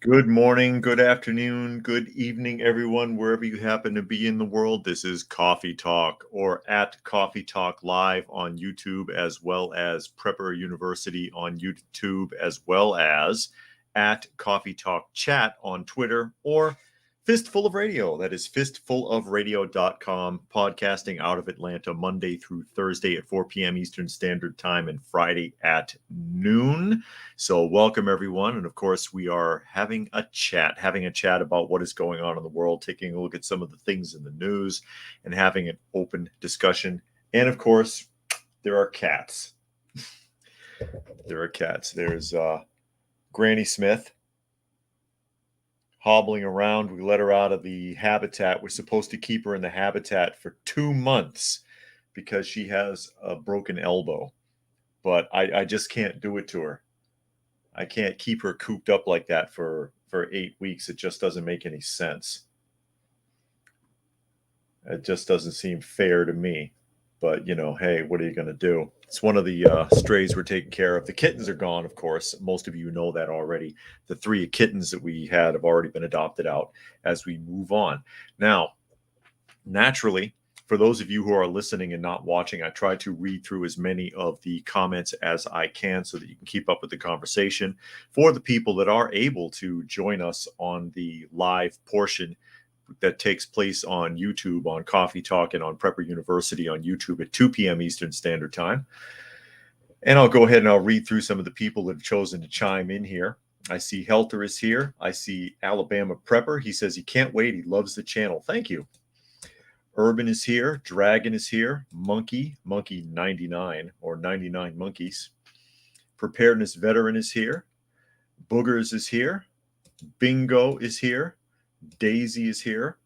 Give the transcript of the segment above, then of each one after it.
Good morning, good afternoon, good evening, everyone, wherever you happen to be in the world. This is Coffee Talk or at Coffee Talk Live on YouTube, as well as Prepper University on YouTube, as well as at Coffee Talk Chat on Twitter, or Fistful of Radio. That is fistfulofradio.com, podcasting out of Atlanta Monday through Thursday at 4 p.m. Eastern Standard Time and Friday at noon. So welcome everyone. And of course, we are having a chat about what is going on in the world, taking a look at some of the things in the news and having an open discussion. And of course, there are cats. There's Granny Smith hobbling around. We let her out of the habitat. We're supposed to keep her in the habitat for 2 months because she has a broken elbow. But I just can't do it to her. I can't keep her cooped up like that for 8 weeks. It just doesn't make any sense. It just doesn't seem fair to me. But, hey, what are you going to do? It's one of the strays we're taking care of. The kittens are gone, of course. Most of you know that already. The 3 kittens that we had have already been adopted out as we move on. Now, naturally, for those of you who are listening and not watching, I try to read through as many of the comments as I can so that you can keep up with the conversation. For the people that are able to join us on the live portion that takes place on YouTube, on Coffee Talk, and on Prepper University on YouTube at 2 p.m. Eastern Standard Time. And I'll go ahead and I'll read through some of the people that have chosen to chime in here. I see Helter is here. I see Alabama Prepper. He says he can't wait. He loves the channel. Thank you. Urban is here. Dragon is here. Monkey 99 or 99 monkeys. Preparedness Veteran is here. Boogers is here. Bingo is here. Daisy is here.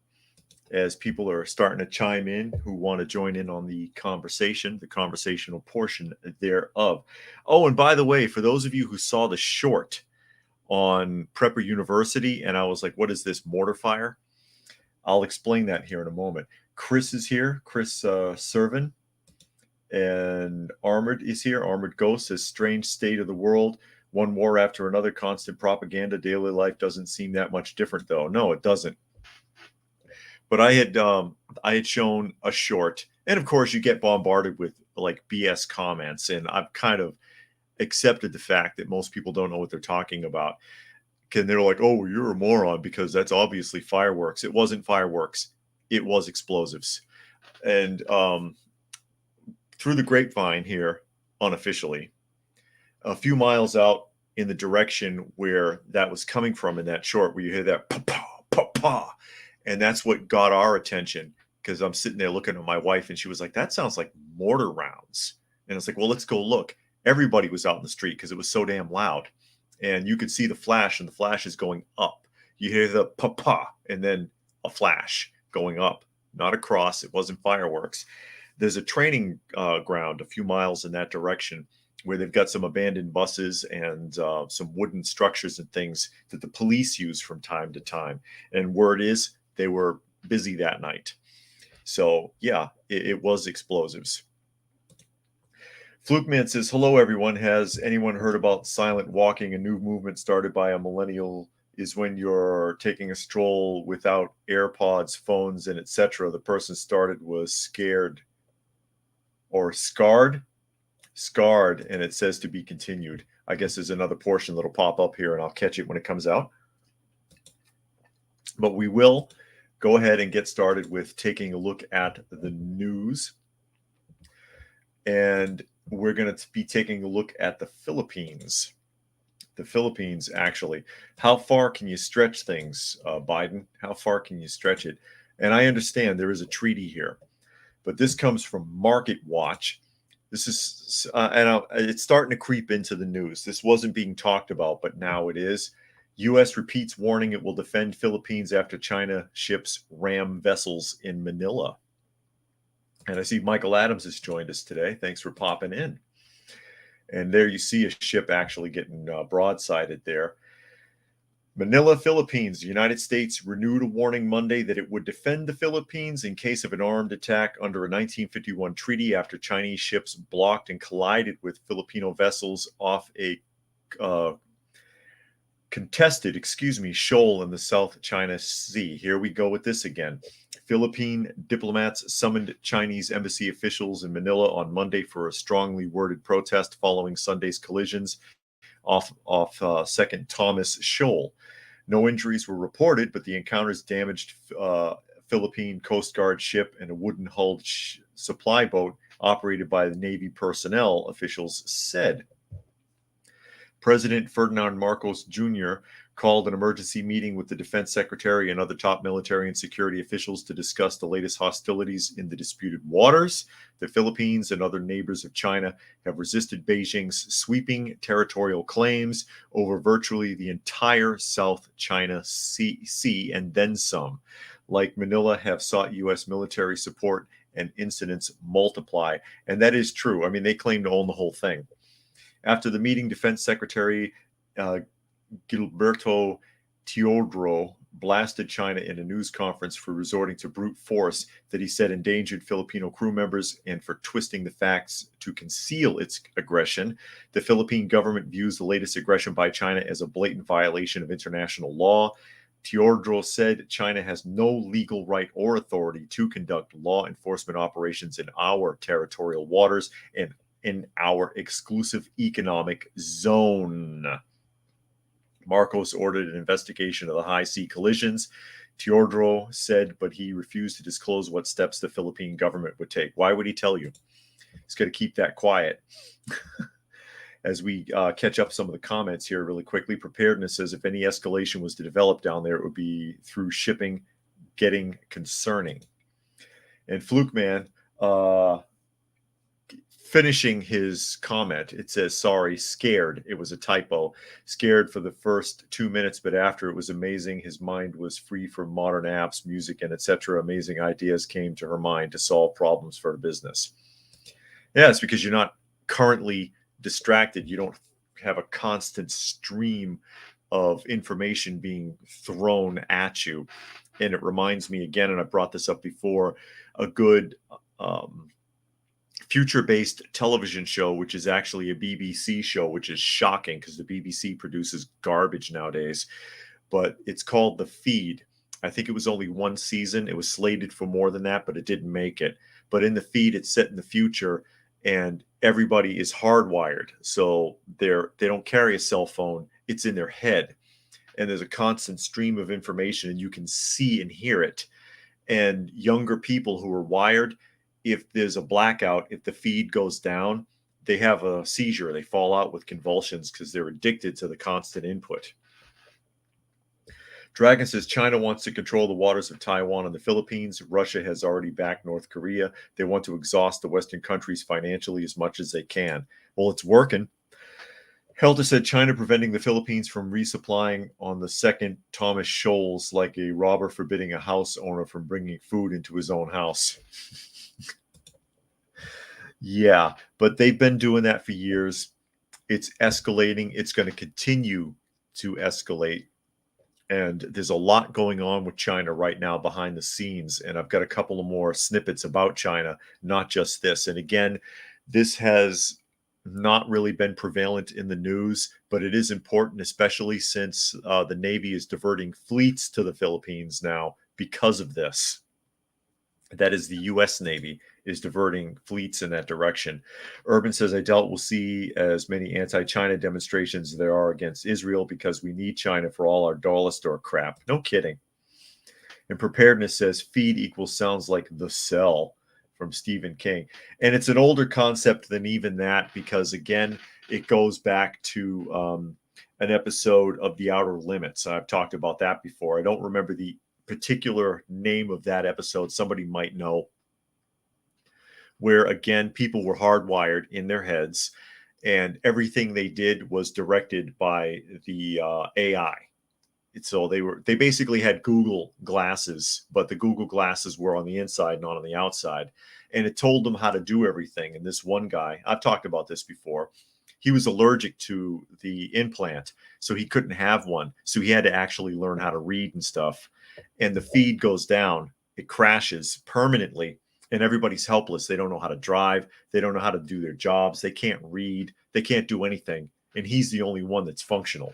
As people are starting to chime in who want to join in on the conversation, the conversational portion thereof. Oh, and by the way, for those of you who saw the short on Prepper University, and I was like, what is this, mortar fire? I'll explain that here in a moment. Chris is here, Chris Servin, and Armored is here. Armored Ghost says, strange state of the world. One war after another, constant propaganda. Daily life doesn't seem that much different, though. No, it doesn't. But I had shown a short, and of course you get bombarded with like BS comments, and I've kind of accepted the fact that most people don't know what they're talking about. And they're like, oh, well, you're a moron because that's obviously fireworks. It wasn't fireworks. It was explosives. And through the grapevine here, unofficially, a few miles out in the direction where that was coming from in that short, where you hear that pa-pa, pa-pa, and that's what got our attention, because I'm sitting there looking at my wife, and she was like, that sounds like mortar rounds. And it's like, well, let's go look. Everybody was out in the street because it was so damn loud. And you could see the flash, and the flash is going up. You hear the pa-pa, and then a flash going up, not across. It wasn't fireworks. There's a training ground a few miles in that direction where they've got some abandoned buses and some wooden structures and things that the police use from time to time. And word is they were busy that night. So, yeah, it was explosives. Flukeman says, hello, everyone. Has anyone heard about silent walking? A new movement started by a millennial is when you're taking a stroll without AirPods, phones, and etc. The person started was scared or scarred, and it says to be continued. I guess there's another portion that'll pop up here, and I'll catch it when it comes out. But we will go ahead and get started with taking a look at the news. And we're going to be taking a look at the Philippines. The Philippines, actually. How far can you stretch things, Biden? How far can you stretch it? And I understand there is a treaty here, but this comes from Market Watch. This is, it's starting to creep into the news. This wasn't being talked about, but now it is. U.S. repeats warning it will defend Philippines after China ships ram vessels in Manila. And I see Michael Adams has joined us today. Thanks for popping in. And there you see a ship actually getting broadsided there. Manila, Philippines. The United States renewed a warning Monday that it would defend the Philippines in case of an armed attack under a 1951 treaty after Chinese ships blocked and collided with Filipino vessels off a shoal in the South China Sea. Here we go with this again. Philippine diplomats summoned Chinese embassy officials in Manila on Monday for a strongly worded protest following Sunday's collisions off Second Thomas Shoal. No injuries were reported, but the encounters damaged Philippine Coast Guard ship and a wooden-hulled supply boat operated by the Navy personnel, officials said. President Ferdinand Marcos Jr. called an emergency meeting with the defense secretary and other top military and security officials to discuss the latest hostilities in the disputed waters. The Philippines and other neighbors of China have resisted Beijing's sweeping territorial claims over virtually the entire South China Sea and then some. Like Manila, have sought U.S. military support, and incidents multiply. And that is true. I mean, they claim to own the whole thing. After the meeting, Defense Secretary Gilberto Teodoro blasted China in a news conference for resorting to brute force that he said endangered Filipino crew members and for twisting the facts to conceal its aggression. The Philippine government views the latest aggression by China as a blatant violation of international law. Teodoro said China has no legal right or authority to conduct law enforcement operations in our territorial waters and in our exclusive economic zone. Marcos ordered an investigation of the high sea collisions, Teodoro said, but he refused to disclose what steps the Philippine government would take. Why would he tell you? He's going to keep that quiet. As we catch up some of the comments here really quickly, Preparedness says if any escalation was to develop down there, it would be through shipping getting concerning. And Fluke Man, finishing his comment, it says, sorry, scared. It was a typo. Scared for the first 2 minutes, but after it was amazing. His mind was free from modern apps, music, and etc. Amazing ideas came to her mind to solve problems for her business. Yeah, it's because you're not currently distracted. You don't have a constant stream of information being thrown at you. And it reminds me again, and I brought this up before, a good future-based television show, which is actually a BBC show, which is shocking because the BBC produces garbage nowadays. But it's called The Feed. I think it was only one season. It was slated for more than that, but it didn't make it. But in The Feed, it's set in the future, and everybody is hardwired. So they don't carry a cell phone. It's in their head. And there's a constant stream of information, and you can see and hear it. And younger people who are wired, if there's a blackout, if the feed goes down, they have a seizure. They fall out with convulsions because they're addicted to the constant input. Dragon says China wants to control the waters of Taiwan and the Philippines. Russia has already backed North Korea. They want to exhaust the Western countries financially as much as they can. Well, it's working. Helter said China preventing the Philippines from resupplying on the second Thomas Shoals like a robber forbidding a house owner from bringing food into his own house. Yeah, but they've been doing that for years. It's escalating. It's going to continue to escalate. And there's a lot going on with China right now behind the scenes. And I've got a couple of more snippets about China, not just this. And again, this has not really been prevalent in the news, but it is important, especially since the Navy is diverting fleets to the Philippines now because of this. That is, the U.S. Navy is diverting fleets in that direction. Urban says, I doubt we'll see as many anti-China demonstrations as there are against Israel because we need China for all our dollar store crap. No kidding. And Preparedness says, feed equals sounds like The Cell from Stephen King. And it's an older concept than even that because, again, it goes back to an episode of The Outer Limits. I've talked about that before. I don't remember the particular name of that episode. Somebody might know, where again people were hardwired in their heads and everything they did was directed by the AI. So they basically had Google glasses, but the Google glasses were on the inside, not on the outside, and it told them how to do everything. And this one guy, I've talked about this before, he was allergic to the implant, so he couldn't have one. So he had to actually learn how to read and stuff. And the feed goes down, it crashes permanently, and everybody's helpless. They don't know how to drive. They don't know how to do their jobs. They can't read. They can't do anything. And he's the only one that's functional.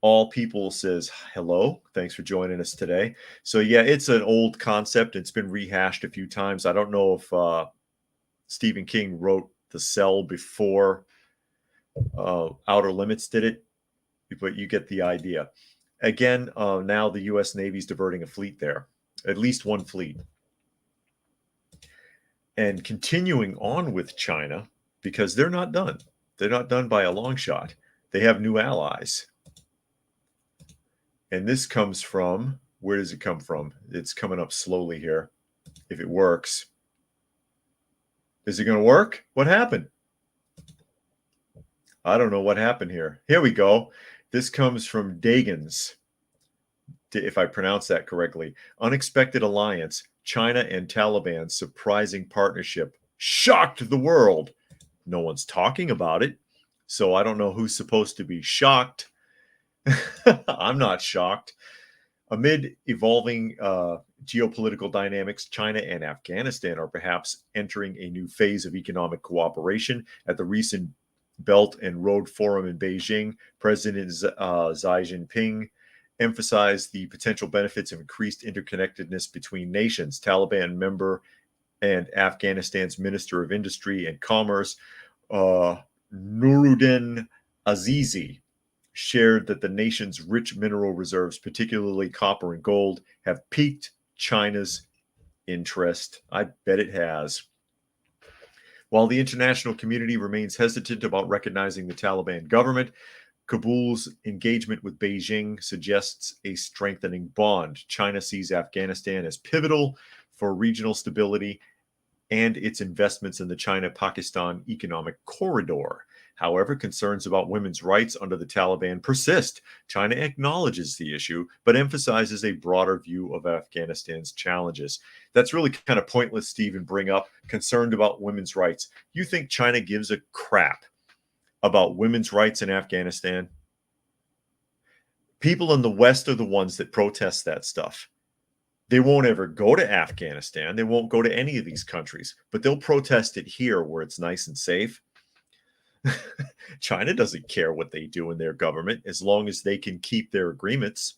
All People says hello. Thanks for joining us today. So yeah, it's an old concept. It's been rehashed a few times. I don't know if Stephen King wrote The Cell before Outer Limits did it, but you get the idea. Again, now the U.S. Navy's diverting a fleet there, at least one fleet. And continuing on with China, because they're not done. They're not done by a long shot. They have new allies. And this comes from, where does it come from? It's coming up slowly here. If it works. Is it going to work? What happened? I don't know what happened here. Here we go. This comes from Dagens, if I pronounce that correctly. Unexpected alliance, China and Taliban surprising partnership shocked the world. No one's talking about it, so I don't know who's supposed to be shocked. I'm not shocked. Amid evolving geopolitical dynamics, China and Afghanistan are perhaps entering a new phase of economic cooperation. At the recent Belt and Road Forum in Beijing, President Xi Jinping emphasized the potential benefits of increased interconnectedness between nations. Taliban member and Afghanistan's Minister of Industry and Commerce, Nuruddin Azizi, shared that the nation's rich mineral reserves, particularly copper and gold, have piqued China's interest. I bet it has. While the international community remains hesitant about recognizing the Taliban government, Kabul's engagement with Beijing suggests a strengthening bond. China sees Afghanistan as pivotal for regional stability and its investments in the China-Pakistan economic corridor. However, concerns about women's rights under the Taliban persist. China acknowledges the issue, but emphasizes a broader view of Afghanistan's challenges. That's really kind of pointless, Stephen, bring up concerned about women's rights. You think China gives a crap about women's rights in Afghanistan? People in the West are the ones that protest that stuff. They won't ever go to Afghanistan. They won't go to any of these countries, but they'll protest it here where it's nice and safe. China doesn't care what they do in their government as long as they can keep their agreements.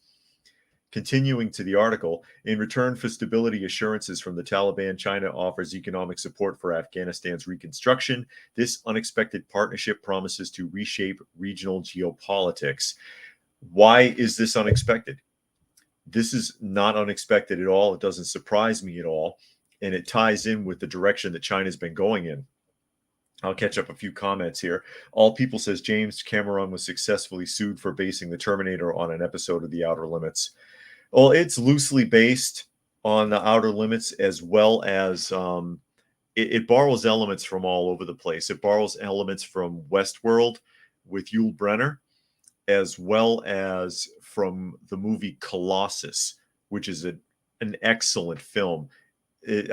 Continuing to the article, in return for stability assurances from the Taliban, China offers economic support for Afghanistan's reconstruction. This unexpected partnership promises to reshape regional geopolitics. Why is this unexpected? This is not unexpected at all. It doesn't surprise me at all. And it ties in with the direction that China's been going in. I'll catch up a few comments here. All People says James Cameron was successfully sued for basing the Terminator on an episode of The Outer Limits. Well, it's loosely based on The Outer Limits, as well as it borrows elements from all over the place. It borrows elements from Westworld with Yul Brynner, as well as from the movie Colossus, which is an excellent film.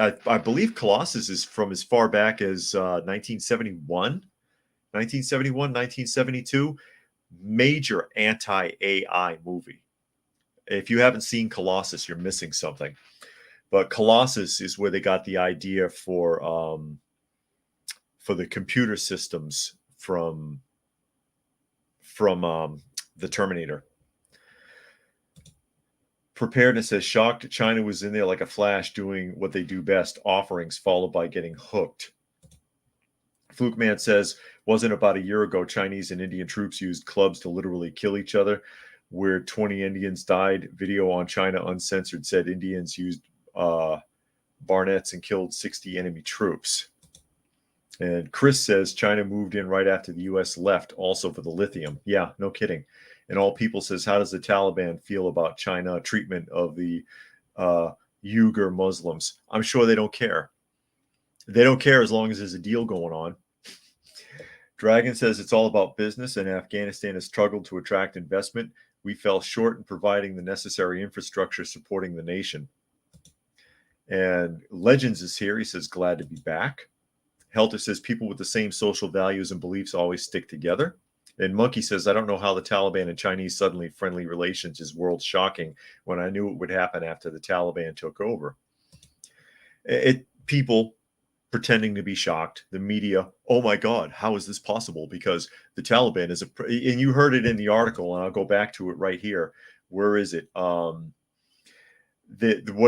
I believe Colossus is from as far back as 1971, 1972. Major anti-AI movie. If you haven't seen Colossus, you're missing something. But Colossus is where they got the idea for the computer systems from the Terminator. Preparedness says shocked China was in there like a flash doing what they do best, offerings followed by getting hooked. Fluke Man says, wasn't about a year ago Chinese and Indian troops used clubs to literally kill each other, where 20 Indians died. Video on China Uncensored said Indians used bayonets and killed 60 enemy troops. And Chris says China moved in right after the U.S. left, also for the lithium. Yeah, no kidding. And All People says, how does the Taliban feel about China treatment of the Uyghur Muslims? I'm sure they don't care. They don't care as long as there's a deal going on. Dragon says it's all about business, and Afghanistan has struggled to attract investment. We fell short in providing the necessary infrastructure supporting the nation. And Legends is here. He says, glad to be back. Helter says, people with the same social values and beliefs always stick together. And Monkey says, I don't know how the Taliban and Chinese suddenly friendly relations is world shocking when I knew it would happen after the Taliban took over. People pretending to be shocked. The media, oh my God, how is this possible? Because the Taliban is and you heard it in the article, and I'll go back to it right here. Where is it? What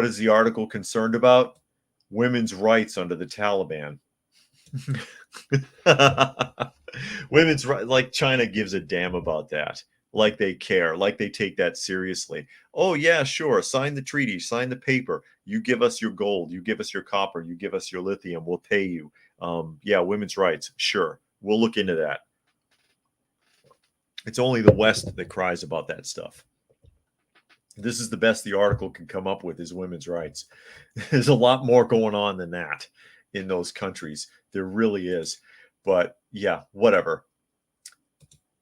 is the article concerned about? Women's rights under the Taliban. Women's right, like China gives a damn about that. Like they care, like they take that seriously. Oh yeah, sure. Sign the treaty, sign the paper. You give us your gold, you give us your copper, you give us your lithium, we'll pay you. Yeah, women's rights, sure. We'll look into that. It's only the West that cries about that stuff. This is the best the article can come up with is women's rights. There's a lot more going on than that in those countries. There really is. But yeah, whatever.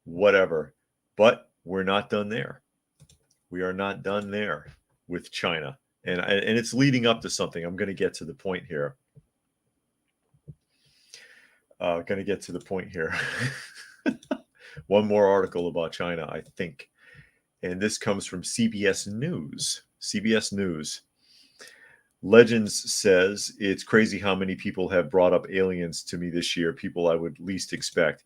Whatever. But we're not done there. We are not done there with China. And it's leading up to something. I'm going to get to the point here. One more article about China, I think. And this comes from CBS News. CBS News. Legends says it's crazy how many people have brought up aliens to me this year, people I would least expect.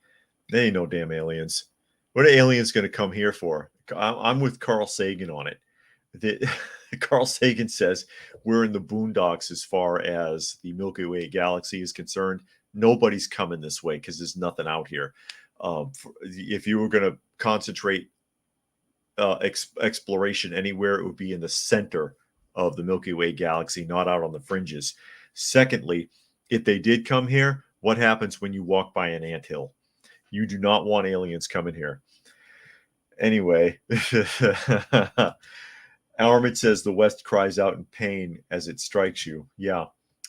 They ain't no damn aliens. What are aliens going to come here for? I'm with Carl Sagan on it. Carl Sagan says we're in the boondocks as far as the Milky Way galaxy is concerned. Nobody's coming this way because there's nothing out here. If you were going to concentrate exploration anywhere, it would be in the center of the Milky Way galaxy, not out on the fringes. Secondly, if they did come here, what happens when you walk by an anthill? You do not want aliens coming here. Anyway, Armand says the West cries out in pain as it strikes you. Yeah.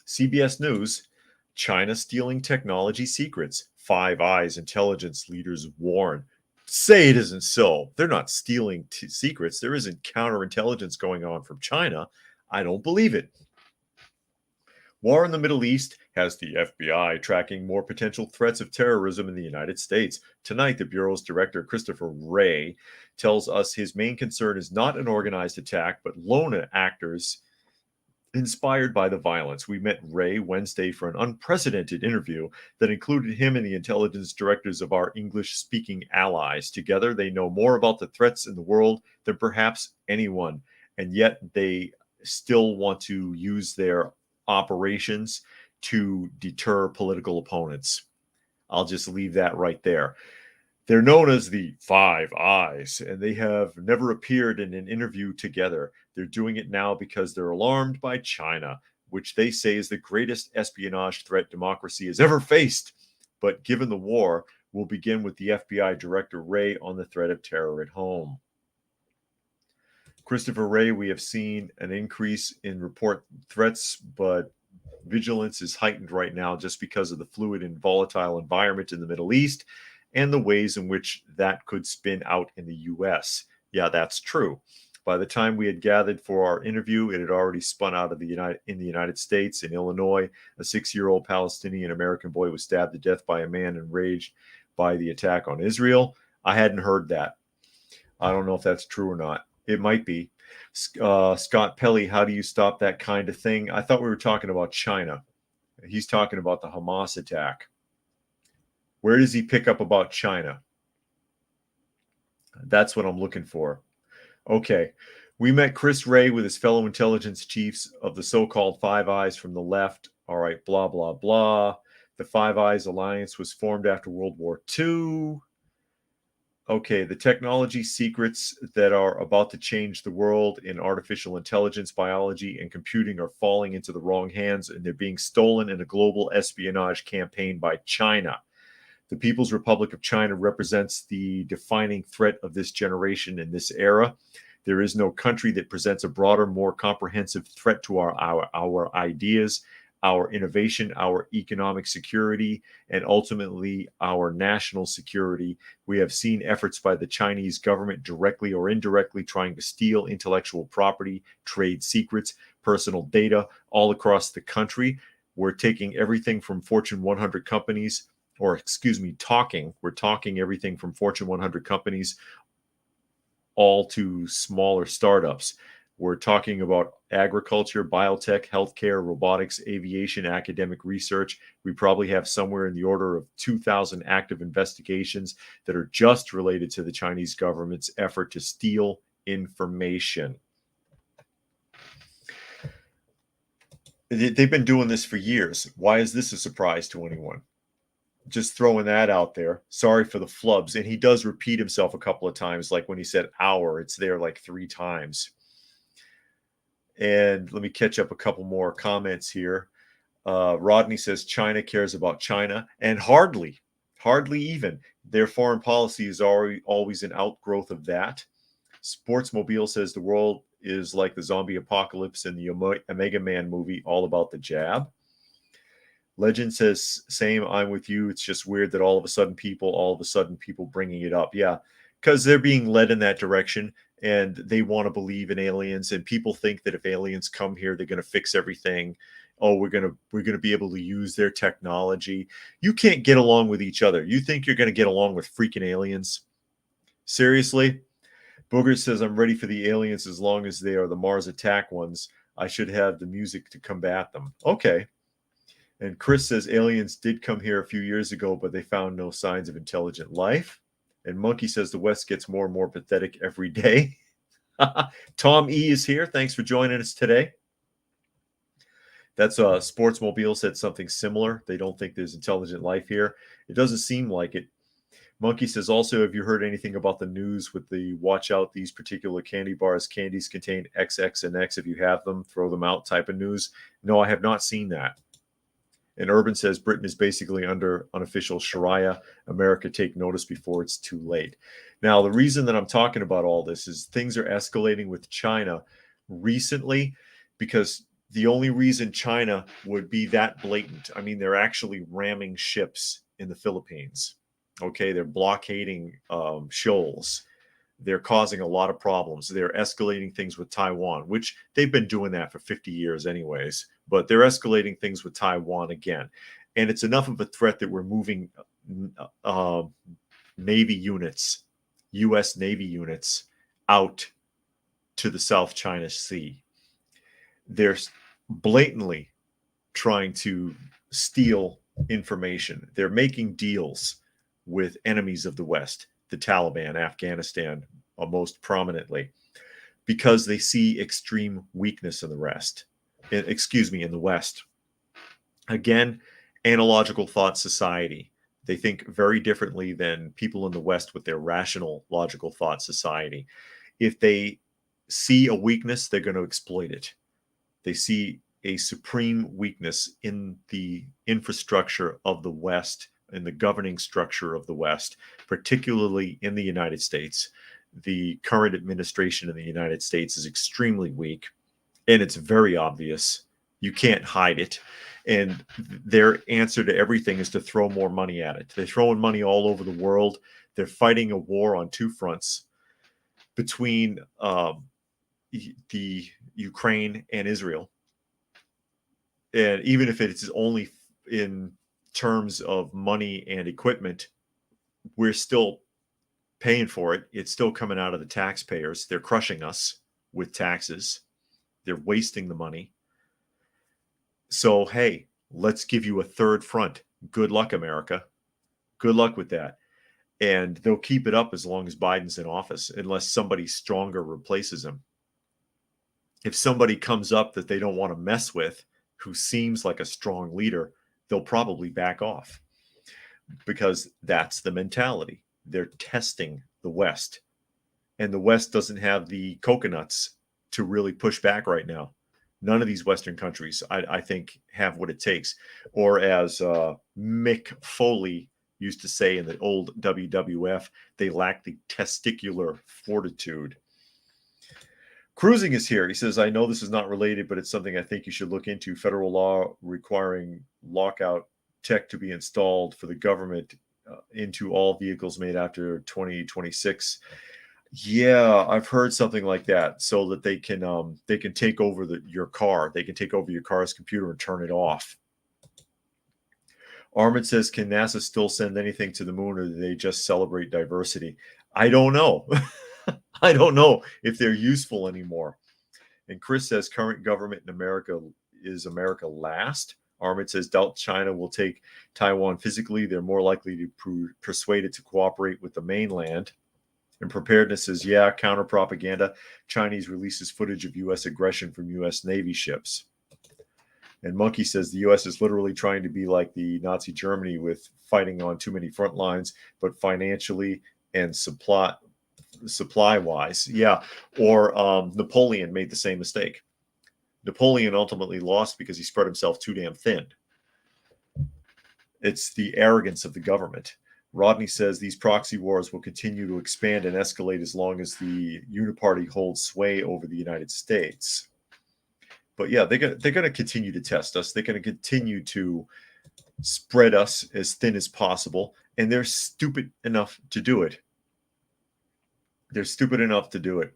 CBS News, China stealing technology secrets. Five Eyes intelligence leaders warn. Say it isn't so. They're not stealing secrets. There isn't counterintelligence going on from China. I don't believe it. War in the Middle East has the FBI tracking more potential threats of terrorism in the United States. Tonight, the Bureau's director, Christopher Wray, tells us his main concern is not an organized attack, but lone actors inspired by the violence. We met Wray Wednesday for an unprecedented interview that included him and the intelligence directors of our English-speaking allies. Together, they know more about the threats in the world than perhaps anyone, and yet they still want to use their operations to deter political opponents. I'll just leave that right there. They're known as the Five Eyes, and they have never appeared in an interview together. They're doing it now because they're alarmed by China, which they say is the greatest espionage threat democracy has ever faced. But given the war, we'll begin with the FBI Director Wray on the threat of terror at home. Christopher Wray, we have seen an increase in report threats, but vigilance is heightened right now just because of the fluid and volatile environment in the Middle East and the ways in which that could spin out in the U.S. Yeah, that's true. By the time we had gathered for our interview, it had already spun out of in the United States. In Illinois, a 6-year-old Palestinian-American boy was stabbed to death by a man enraged by the attack on Israel. I hadn't heard that. I don't know if that's true or not. It might be. Scott Pelly, how do you stop that kind of thing? I thought we were talking about China. He's talking about the Hamas attack. Where does he pick up about China? That's what I'm looking for. Okay. We met Chris Wray with his fellow intelligence chiefs of the so-called Five Eyes from the left. All right, blah, blah, blah. The Five Eyes Alliance was formed after World War II. Okay, the technology secrets that are about to change the world in artificial intelligence, biology, and computing are falling into the wrong hands, and they're being stolen in a global espionage campaign by China. The People's Republic of China represents the defining threat of this generation in this era. There is no country that presents a broader, more comprehensive threat to our ideas, our innovation, our economic security, and ultimately our national security. We have seen efforts by the Chinese government directly or indirectly trying to steal intellectual property, trade secrets, personal data all across the country. We're taking everything from Fortune 100 companies, we're talking everything from Fortune 100 companies all to smaller startups. We're talking about agriculture, biotech, healthcare, robotics, aviation, academic research. We probably have somewhere in the order of 2,000 active investigations that are just related to the Chinese government's effort to steal information. They've been doing this for years. Why is this a surprise to anyone? Just throwing that out there. Sorry for the flubs. And he does repeat himself a couple of times, like when he said hour, it's there like 3 times. And let me catch up a couple more comments here. Rodney says China cares about China, and hardly even. Their foreign policy is always an outgrowth of that. Sportsmobile says the world is like the zombie apocalypse in the Omega Man movie, all about the jab. Legend says, same, I'm with you. It's just weird that all of a sudden people bringing it up. Yeah, because they're being led in that direction and they want to believe in aliens. And people think that if aliens come here, they're going to fix everything. Oh, we're going to be able to use their technology. You can't get along with each other. You think you're going to get along with freaking aliens? Seriously? Booger says, I'm ready for the aliens as long as they are the Mars attack ones. I should have the music to combat them. Okay. And Chris says aliens did come here a few years ago, but they found no signs of intelligent life. And Monkey says the West gets more and more pathetic every day. Tom E is here. Thanks for joining us today. That's Sportsmobile said something similar. They don't think there's intelligent life here. It doesn't seem like it. Monkey says also, have you heard anything about the news with the watch out, these particular candy bars, candies contain XX and X. If you have them, throw them out type of news? No, I have not seen that. And Urban says Britain is basically under unofficial Sharia. America, take notice before it's too late. Now, the reason that I'm talking about all this is things are escalating with China recently, because the only reason China would be that blatant, I mean, they're actually ramming ships in the Philippines. Okay, they're blockading shoals. They're causing a lot of problems. They're escalating things with Taiwan, which they've been doing that for 50 years anyways, but they're escalating things with Taiwan again. And it's enough of a threat that we're moving Navy units, U.S. Navy units, out to the South China Sea. They're blatantly trying to steal information. They're making deals with enemies of the West, the Taliban, Afghanistan, most prominently, because they see extreme weakness in the in the West. Again, analogical thought society. They think very differently than people in the West with their rational, logical thought society. If they see a weakness, they're going to exploit it. They see a supreme weakness in the infrastructure of the West, in the governing structure of the West, particularly in the United States. The current administration in the United States is extremely weak, and it's very obvious. You can't hide it. And their answer to everything is to throw more money at it. They're throwing money all over the world. They're fighting a war on 2 fronts between the Ukraine and Israel. And even if it's only in terms of money and equipment, we're still paying for it. It's still coming out of the taxpayers. They're crushing us with taxes. They're wasting the money. So, hey, let's give you a third front. Good luck, America. Good luck with that. And they'll keep it up as long as Biden's in office, unless somebody stronger replaces him. If somebody comes up that they don't want to mess with, who seems like a strong leader, they'll probably back off, because that's the mentality. They're testing the West, and the West doesn't have the coconuts to really push back right now. None of these Western countries, I think, have what it takes. Or as Mick Foley used to say in the old WWF, they lack the testicular fortitude. Cruising is here. He says, I know this is not related, but it's something I think you should look into. Federal law requiring lockout tech to be installed for the government into all vehicles made after 2026. Yeah, I've heard something like that, so that they can take over your car. They can take over your car's computer and turn it off. Armin says, can NASA still send anything to the moon, or do they just celebrate diversity? I don't know. I don't know if they're useful anymore. And Chris says current government in America is America last. Armand says doubt China will take Taiwan physically. They're more likely to persuade it to cooperate with the mainland. And preparedness says, yeah, counter propaganda. Chinese releases footage of U.S. aggression from U.S. Navy ships. And Monkey says the U.S. is literally trying to be like the Nazi Germany with fighting on too many front lines, but financially and supply-wise. Yeah, or Napoleon made the same mistake. Napoleon ultimately lost because he spread himself too damn thin. It's the arrogance of the government. Rodney says these proxy wars will continue to expand and escalate as long as the Uniparty holds sway over the United States. But yeah, they're going to continue to test us. They're going to continue to spread us as thin as possible. And they're stupid enough to do it. They're stupid enough to do it.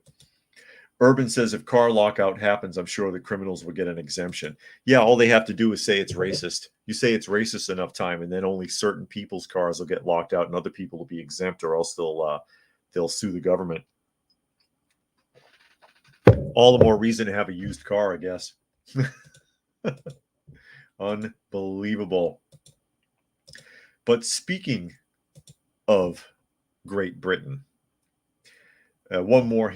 Urban says if car lockout happens, I'm sure the criminals will get an exemption. Yeah, all they have to do is say it's racist. You say it's racist enough time, and then only certain people's cars will get locked out and other people will be exempt, or else they'll sue the government. All the more reason to have a used car, I guess. Unbelievable. But speaking of Great Britain, one more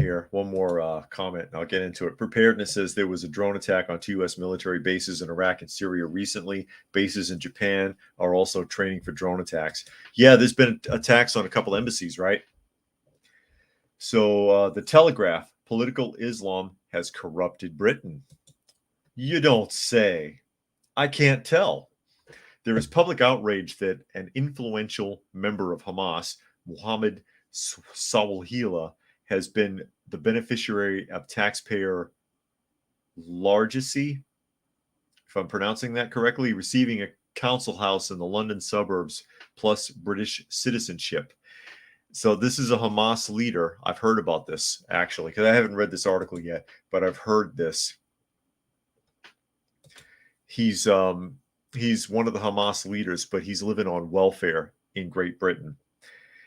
comment. I'll get into it. Preparedness says there was a drone attack on 2 U.S. military bases in Iraq and Syria recently. Bases in Japan are also training for drone attacks. Yeah, there's been attacks on a couple embassies, right? So the Telegraph, political Islam has corrupted Britain. You don't say. I can't tell. There is public outrage that an influential member of Hamas, Mohammed Sawahila, has been the beneficiary of taxpayer largesse, if I'm pronouncing that correctly, receiving a council house in the London suburbs plus British citizenship. So this is a Hamas leader. I've heard about this, actually, because I haven't read this article yet, but I've heard this. He's one of the Hamas leaders, but he's living on welfare in Great Britain.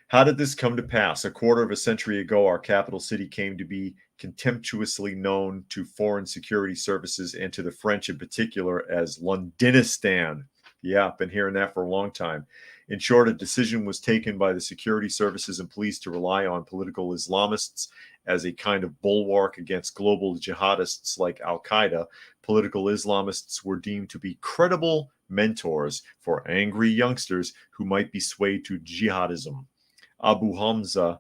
How did this come to pass? A quarter of a century ago, our capital city came to be contemptuously known to foreign security services and to the French in particular as Londonistan. Yeah, I've been hearing that for a long time. In short, a decision was taken by the security services and police to rely on political Islamists as a kind of bulwark against global jihadists like Al-Qaeda. Political Islamists were deemed to be credible mentors for angry youngsters who might be swayed to jihadism. Abu Hamza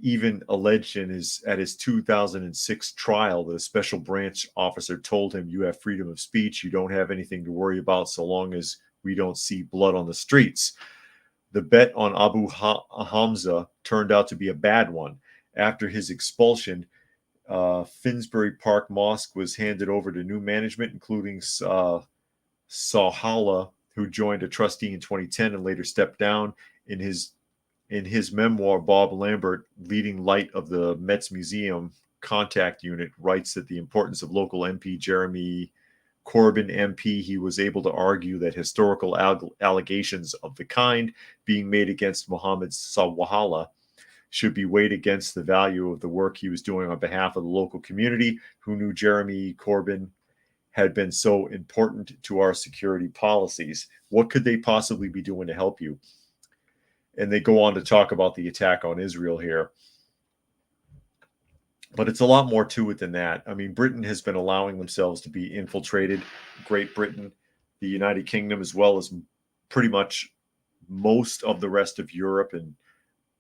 even alleged at his 2006 trial that a special branch officer told him, "You have freedom of speech. You don't have anything to worry about so long as we don't see blood on the streets." The bet on Abu Hamza turned out to be a bad one. After his expulsion, Finsbury Park Mosque was handed over to new management, including Sahala, who joined a trustee in 2010 and later stepped down. In his memoir, Bob Lambert, leading light of the Met's Museum Contact Unit, writes that the importance of local MP Jeremy Corbyn MP, he was able to argue that historical allegations of the kind being made against Mohammed Sawahala should be weighed against the value of the work he was doing on behalf of the local community, who knew Jeremy Corbyn had been so important to our security policies. What could they possibly be doing to help you? And they go on to talk about the attack on Israel here. But it's a lot more to it than that. I mean, Britain has been allowing themselves to be infiltrated. Great Britain, the United Kingdom, as well as pretty much most of the rest of Europe and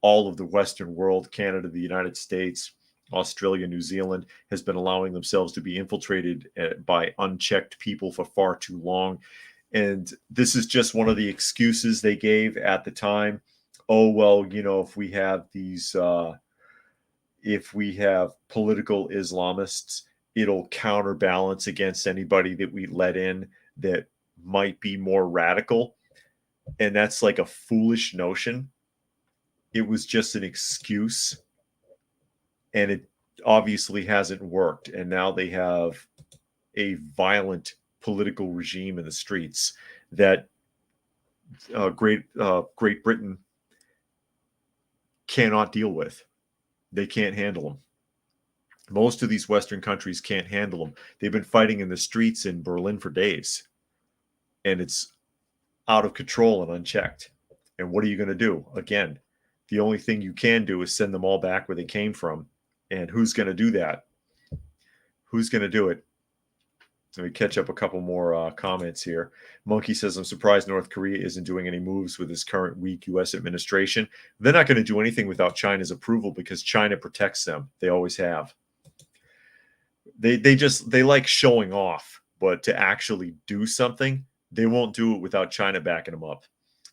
all of the Western world, Canada, the United States, Australia, New Zealand, has been allowing themselves to be infiltrated by unchecked people for far too long. And this is just one of the excuses they gave at the time. Oh, well, you know, if we have political Islamists, it'll counterbalance against anybody that we let in that might be more radical. And that's like a foolish notion. It was just an excuse. And it obviously hasn't worked. And now they have a violent political regime in the streets that Great Britain cannot deal with. They can't handle them. Most of these Western countries can't handle them. They've been fighting in the streets in Berlin for days, and it's out of control and unchecked. And what are you going to do? Again, the only thing you can do is send them all back where they came from. And who's going to do that? Who's going to do it? Let me catch up a couple more comments here. Monkey says, I'm surprised North Korea isn't doing any moves with this current weak U.S. administration. They're not going to do anything without China's approval because China protects them. They always have. They like showing off, but to actually do something, they won't do it without China backing them up.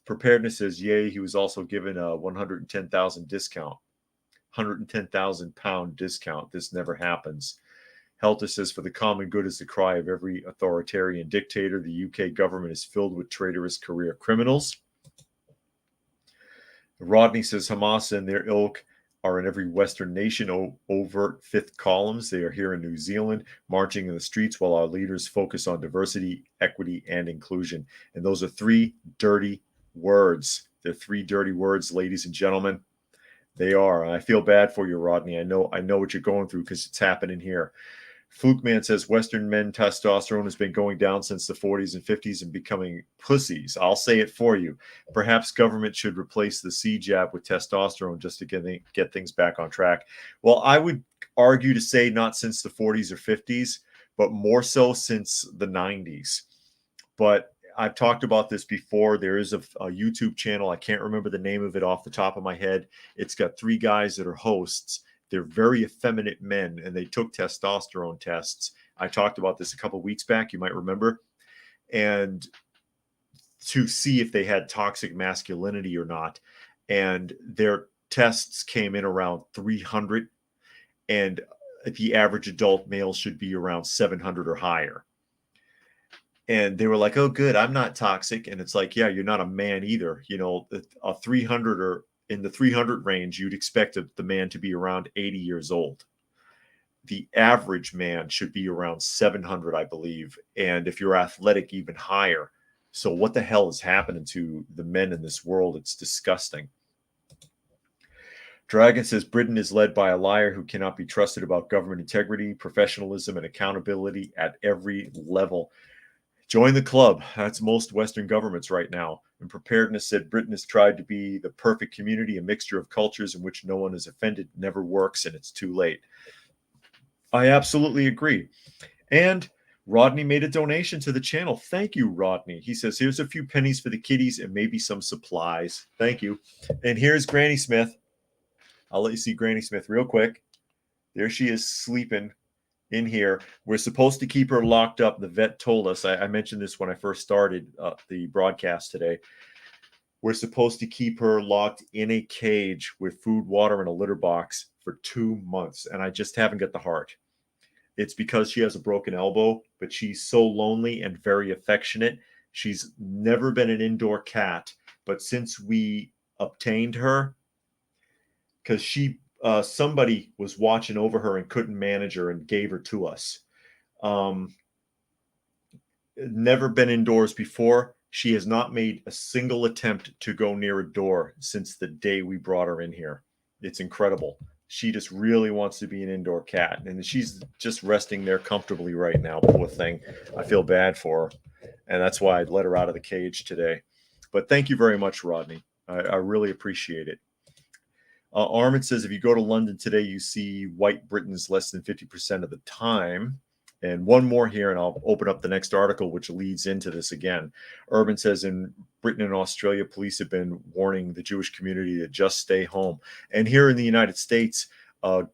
Preparedness says, yay, he was also given a 110,000 discount. 110,000 pound discount. This never happens. Helter says, for the common good is the cry of every authoritarian dictator. The UK government is filled with traitorous career criminals. Rodney says, Hamas and their ilk are in every Western nation, overt fifth columns. They are here in New Zealand, marching in the streets while our leaders focus on diversity, equity, and inclusion. And those are three dirty words. They're three dirty words, ladies and gentlemen. They are. And I feel bad for you, Rodney. I know what you're going through because it's happening here. Flukeman says Western men testosterone has been going down since the 40s and 50s and becoming pussies. I'll say it for you. Perhaps government should replace the C jab with testosterone just to get things back on track. Well, I would argue to say not since the 40s or 50s, but more so since the 90s. But I've talked about this before. There is a YouTube channel. I can't remember the name of it off the top of my head. It's got three guys that are hosts. They're very effeminate men, and they took testosterone tests. I talked about this a couple of weeks back, you might remember, and to see if they had toxic masculinity or not. And their tests came in around 300, and the average adult male should be around 700 or higher. And they were like, oh, good, I'm not toxic. And it's like, yeah, you're not a man either. You know, a 300 or in the 300 range, you'd expect the man to be around 80 years old. The average man should be around 700, I believe. And if you're athletic, even higher. So what the hell is happening to the men in this world? It's disgusting. Dragon says Britain is led by a liar who cannot be trusted about government integrity, professionalism, and accountability at every level. Join the club. That's most Western governments right now. And Preparedness said Britain has tried to be the perfect community, a mixture of cultures in which no one is offended, never works, and it's too late. I absolutely agree. And Rodney made a donation to the channel. Thank you, Rodney. He says, here's a few pennies for the kiddies and maybe some supplies. Thank you. And here's Granny Smith. I'll let you see Granny Smith real quick. There she is sleeping in here. We're supposed to keep her locked up. The vet told us, I mentioned this when I first started the broadcast today. We're supposed to keep her locked in a cage with food, water, and a litter box for 2 months. And I just haven't got the heart. It's because she has a broken elbow, but she's so lonely and very affectionate. She's never been an indoor cat, but since we obtained her, because somebody was watching over her and couldn't manage her and gave her to us. Never been indoors before. She has not made a single attempt to go near a door since the day we brought her in here. It's incredible. She just really wants to be an indoor cat, and she's just resting there comfortably right now. Poor thing. I feel bad for her, and that's why I let her out of the cage today. But thank you very much, Rodney. I really appreciate it. Armin says, if you go to London today, you see white Britons less than 50% of the time. And one more here, and I'll open up the next article, which leads into this again. Urban says, in Britain and Australia, police have been warning the Jewish community to just stay home. And here in the United States,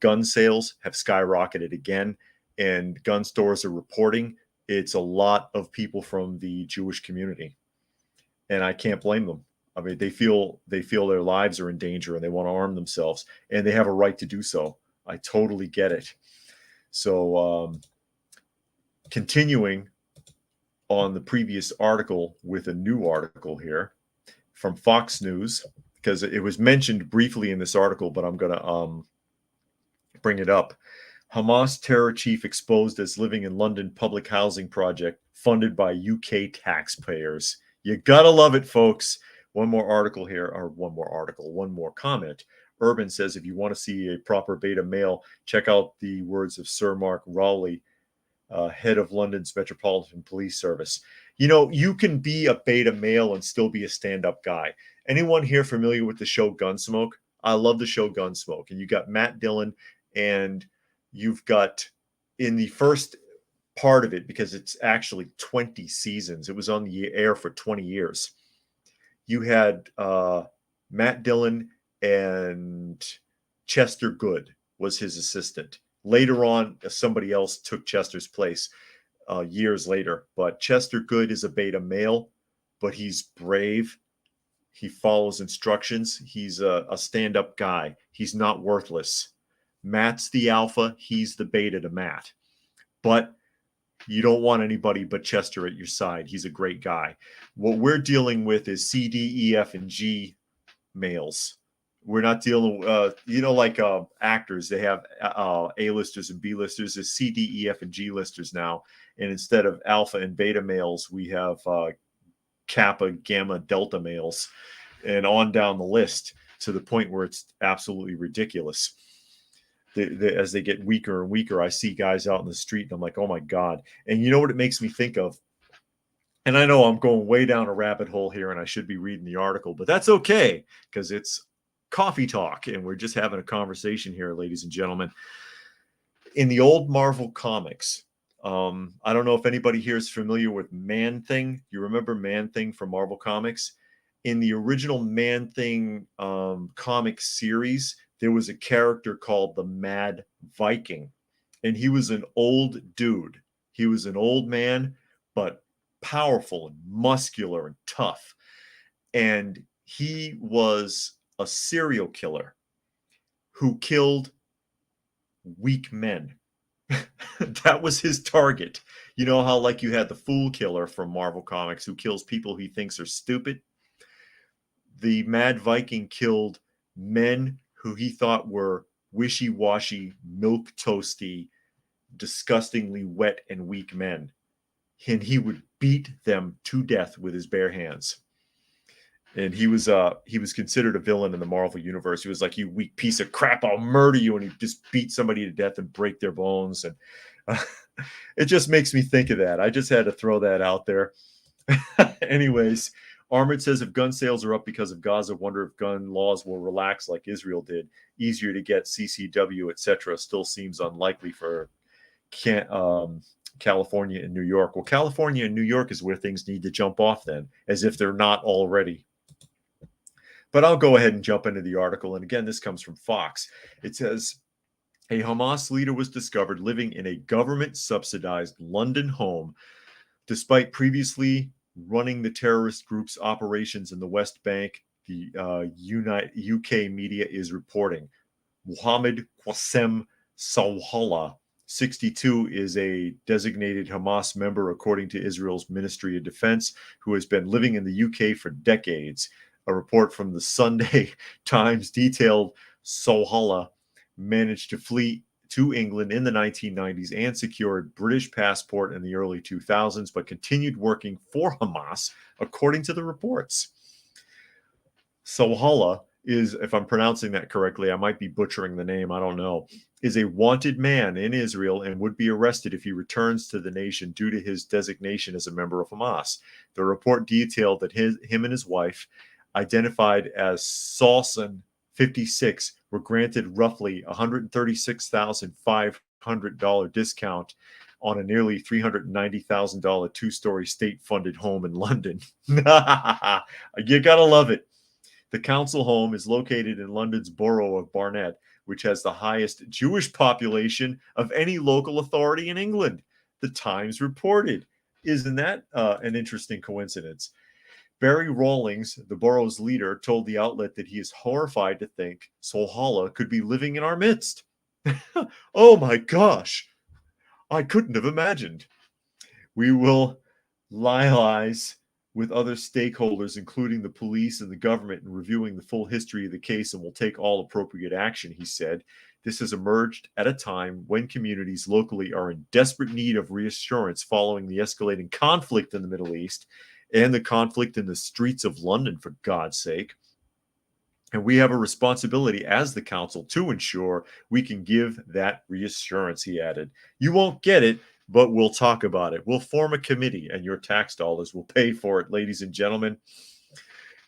gun sales have skyrocketed again, and gun stores are reporting it's a lot of people from the Jewish community. And I can't blame them. I mean, they feel their lives are in danger and they want to arm themselves, and they have a right to do so. I totally get it. So continuing on the previous article with a new article here from Fox News, because it was mentioned briefly in this article, but I'm going to bring it up. Hamas terror chief exposed as living in London public housing project funded by UK taxpayers. You got to love it, folks. One more comment. Urban says, if you want to see a proper beta male, check out the words of Sir Mark Rowley, head of London's Metropolitan Police Service. You know, you can be a beta male and still be a stand-up guy. Anyone here familiar with the show Gunsmoke? I love the show Gunsmoke. And you got Matt Dillon, and you've got in the first part of it, because it's actually 20 seasons, it was on the air for 20 years. You had Matt Dillon, and Chester Good was his assistant. Later on, somebody else took Chester's place years later. But Chester Good is a beta male, but he's brave. He follows instructions. He's a stand-up guy. He's not worthless. Matt's the alpha. He's the beta to Matt. But you don't want anybody but Chester at your side. He's a great guy. What we're dealing with is C, D, E, F, and G males. We're not dealing, like actors. They have A-listers and B-listers. There's C, D, E, F, and G listers now. And instead of alpha and beta males, we have Kappa, Gamma, Delta males, and on down the list to the point where it's absolutely ridiculous. As they get weaker and weaker, I see guys out in the street and I'm like, oh my God. And you know what it makes me think of? And I know I'm going way down a rabbit hole here and I should be reading the article, but that's okay because it's coffee talk and we're just having a conversation here, ladies and gentlemen. In the old Marvel comics, I don't know if anybody here is familiar with Man-Thing. You remember Man-Thing from Marvel Comics? In the original Man-Thing comic series, there was a character called the Mad Viking, and he was an old dude. He was an old man, but powerful and muscular and tough. And he was a serial killer who killed weak men. That was his target. You know how like you had the Fool Killer from Marvel Comics who kills people he thinks are stupid? The Mad Viking killed men who he thought were wishy-washy, milk-toasty, disgustingly wet and weak men. And he would beat them to death with his bare hands. And he was considered a villain in the Marvel universe. He was like, you weak piece of crap, I'll murder you. And he just beat somebody to death and break their bones. And it just makes me think of that. I just had to throw that out there. Anyways, Armored says if gun sales are up because of Gaza, wonder if gun laws will relax like Israel did. Easier to get CCW, etc. Still seems unlikely for California and New York. Well, California and New York is where things need to jump off then, as if they're not already. But I'll go ahead and jump into the article. And again, this comes from Fox. It says, a Hamas leader was discovered living in a government-subsidized London home, despite previously running the terrorist group's operations in the West Bank, the UK media is reporting. Mohammed Qassem Sawalha, 62, is a designated Hamas member, according to Israel's Ministry of Defense, who has been living in the UK for decades. A report from the Sunday Times detailed Sawalha managed to flee to England in the 1990s and secured British passport in the early 2000s, but continued working for Hamas, according to the reports. Sawalha is, if I'm pronouncing that correctly, I might be butchering the name, I don't know, is a wanted man in Israel and would be arrested if he returns to the nation due to his designation as a member of Hamas. The report detailed that him and his wife, identified as Salson 56, were granted roughly $136,500 discount on a nearly $390,000 two-story state-funded home in London. You gotta love it. The council home is located in London's borough of Barnet, which has the highest Jewish population of any local authority in England, the Times reported. Isn't that an interesting coincidence? Barry Rawlings, the borough's leader, told the outlet that he is horrified to think Sawalha could be living in our midst. Oh my gosh, I couldn't have imagined. We will liaise with other stakeholders, including the police and the government, in reviewing the full history of the case and will take all appropriate action, he said. This has emerged at a time when communities locally are in desperate need of reassurance following the escalating conflict in the Middle East and the conflict in the streets of London, for God's sake. And we have a responsibility as the council to ensure we can give that reassurance, he added. You won't get it, but we'll talk about it. We'll form a committee, and your tax dollars will pay for it, ladies and gentlemen.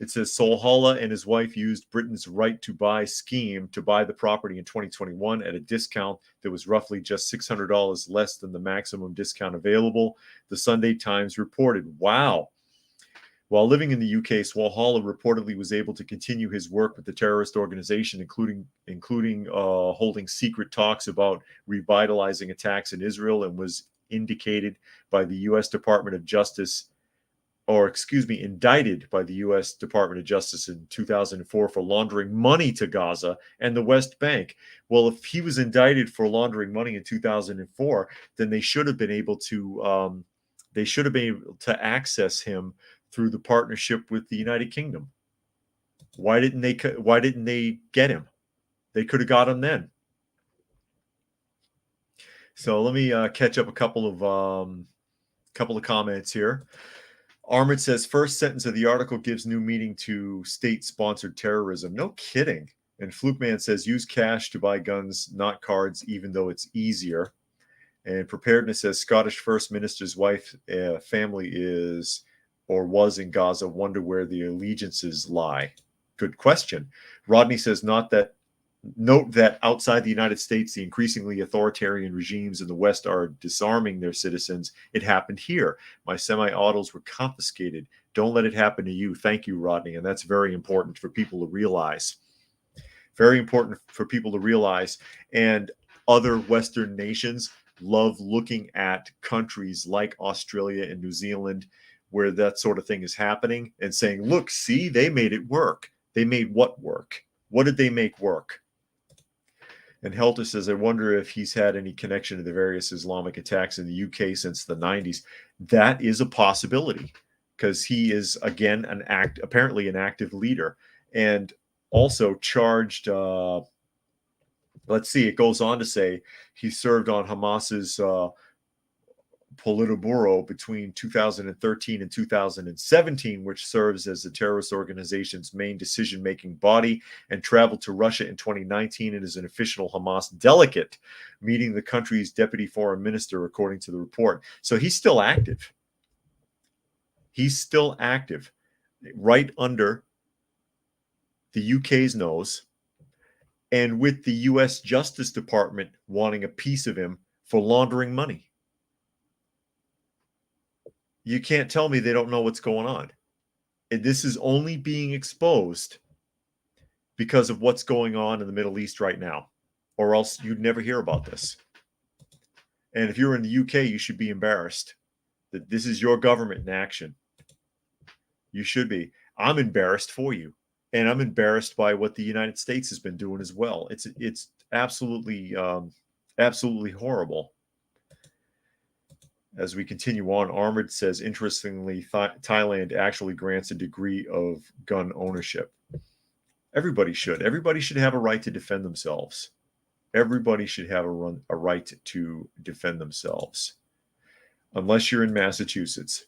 It says Solhalla and his wife used Britain's right to buy scheme to buy the property in 2021 at a discount that was roughly just $600 less than the maximum discount available. The Sunday Times reported, wow. While living in the UK, Swalhalla reportedly was able to continue his work with the terrorist organization, including holding secret talks about revitalizing attacks in Israel, and was indicated by the U.S. Department of Justice, indicted by the U.S. Department of Justice in 2004 for laundering money to Gaza and the West Bank. Well, if he was indicted for laundering money in 2004, then they should have been able to access him through the partnership with the United Kingdom. Why didn't they get him? They could have got him then. So let me catch up a couple of comments here. Armored says first sentence of the article gives new meaning to state-sponsored terrorism. No kidding. And Flukeman says use cash to buy guns, not cards, even though it's easier. And Preparedness says Scottish First Minister's wife family is or was in Gaza. Wonder where the allegiances lie. Good question. Rodney says note that outside the United States, the increasingly authoritarian regimes in the West are disarming their citizens. It happened here. My semi-autos were confiscated. Don't let it happen to you. Thank you, Rodney. And that's very important for people to realize. Very important for people to realize. And other Western nations love looking at countries like Australia and New Zealand where that sort of thing is happening and saying, look, see, they made it work. They made what work? What did they make work? And Helter says, I wonder if he's had any connection to the various Islamic attacks in the UK since the 90s. That is a possibility because he is, again, apparently an active leader and also charged. Let's see, it goes on to say he served on Hamas's Politburo between 2013 and 2017, which serves as the terrorist organization's main decision-making body, and traveled to Russia in 2019 and is an official Hamas delegate, meeting the country's deputy foreign minister, according to the report. So he's still active. He's still active, right under the UK's nose, and with the US Justice Department wanting a piece of him for laundering money. You can't tell me they don't know what's going on. And this is only being exposed because of what's going on in the Middle East right now, or else you'd never hear about this. And if you're in the UK, you should be embarrassed that this is your government in action. You should be. I'm embarrassed for you. And I'm embarrassed by what the United States has been doing as well. It's absolutely horrible. As we continue on, Armored says, interestingly, Thailand actually grants a degree of gun ownership. Everybody should. Everybody should have a right to defend themselves. Everybody should have a right to defend themselves. Unless you're in Massachusetts.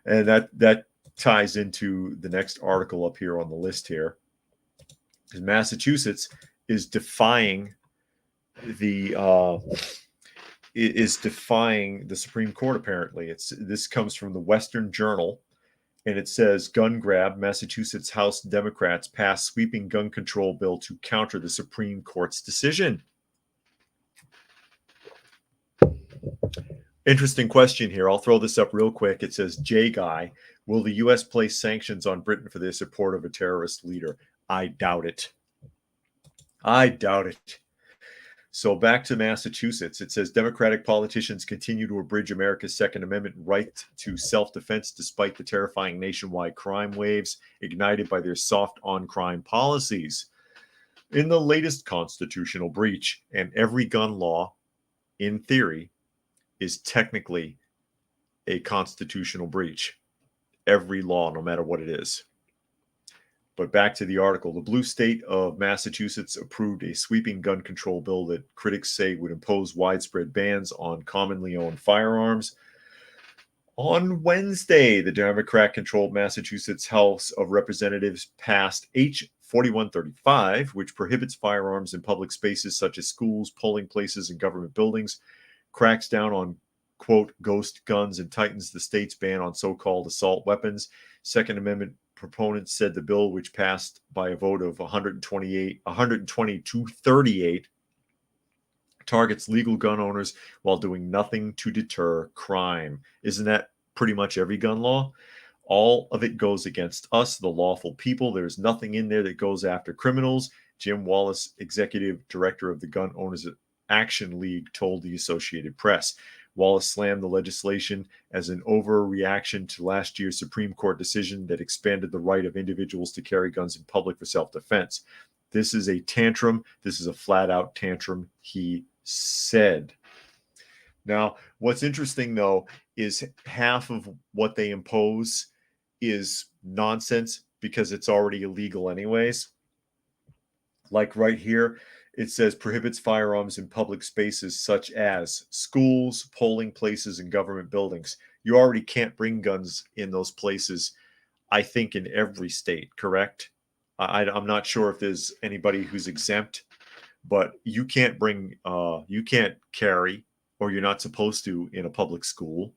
And that ties into the next article up here on the list here. Because Massachusetts is defying the Supreme Court, apparently. This comes from the Western Journal, and it says, gun grab, Massachusetts House Democrats pass sweeping gun control bill to counter the Supreme Court's decision. Interesting question here. I'll throw this up real quick. It says, J Guy, will the U.S. place sanctions on Britain for their support of a terrorist leader? I doubt it. I doubt it. So back to Massachusetts, it says Democratic politicians continue to abridge America's Second Amendment right to self-defense despite the terrifying nationwide crime waves ignited by their soft on-crime policies. In the latest constitutional breach, and every gun law, in theory, is technically a constitutional breach. Every law, no matter what it is. But back to the article. The blue state of Massachusetts approved a sweeping gun control bill that critics say would impose widespread bans on commonly owned firearms. On Wednesday, the Democrat-controlled Massachusetts House of Representatives passed H. 4135, which prohibits firearms in public spaces such as schools, polling places, and government buildings, cracks down on, quote, ghost guns, and tightens the state's ban on so-called assault weapons. Second Amendment proponents said the bill, which passed by a vote of 120 to 38, targets legal gun owners while doing nothing to deter crime. Isn't that pretty much every gun law? All of it goes against us, the lawful people. There's nothing in there that goes after criminals. Jim Wallace, executive director of the Gun Owners Action League, told the Associated Press. Wallace slammed the legislation as an overreaction to last year's Supreme Court decision that expanded the right of individuals to carry guns in public for self-defense. This is a tantrum. This is a flat-out tantrum, he said. Now, what's interesting, though, is half of what they impose is nonsense because it's already illegal anyways. Like right here, it says prohibits firearms in public spaces such as schools, polling places, and government buildings. You already can't bring guns in those places, I think, in every state, correct? I'm not sure if there's anybody who's exempt, but you can't carry, or you're not supposed to, in a public school